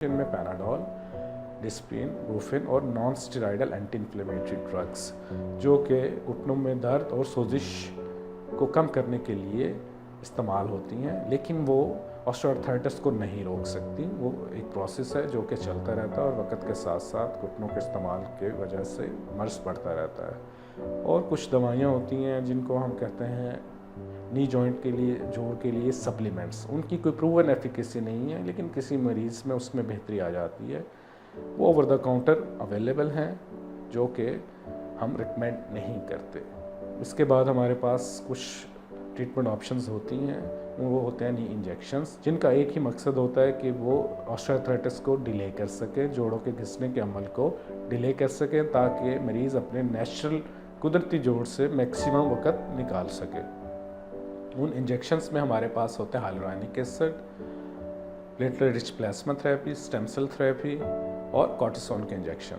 में Panadol, Disprin, Brufen और non steroidal anti inflammatory drugs जो कि घुटनों में दर्द और सोजिश को कम करने के लिए इस्तेमाल होती हैं, लेकिन वो ऑस्टियोआर्थराइटिस को नहीं रोक सकती। वो एक प्रोसेस है जो कि चलता रहता है और वक्त के साथ साथ घुटनों के इस्तेमाल के वजह से मर्ज बढ़ता रहता है। और कुछ दवाइयाँ होती हैं जिनको हम कहते हैं नी जॉइंट के लिए, जोड़ के लिए सप्लीमेंट्स। उनकी कोई प्रूवन एफिकेसी नहीं है, लेकिन किसी मरीज़ में उसमें बेहतरी आ जाती है। वो ओवर द काउंटर अवेलेबल हैं जो कि हम रिकमेंड नहीं करते। इसके बाद हमारे पास कुछ ट्रीटमेंट ऑप्शंस होती हैं, वो होते हैं नी इंजेक्शंस, जिनका एक ही मकसद होता है कि वो ऑस्टियोआर्थराइटिस को डिले कर सके, जोड़ों के घिसने के अमल को डिले कर सके, ताकि मरीज़ अपने नेचुरल कुदरती जोड़ से मैक्सिमम वक़्त निकाल सके। उन इंजेक्शंस में हमारे पास होते हैं hyaluronic acid, platelet rich plasma therapy, stem cell therapy और कॉर्टिसोन के इंजेक्शन।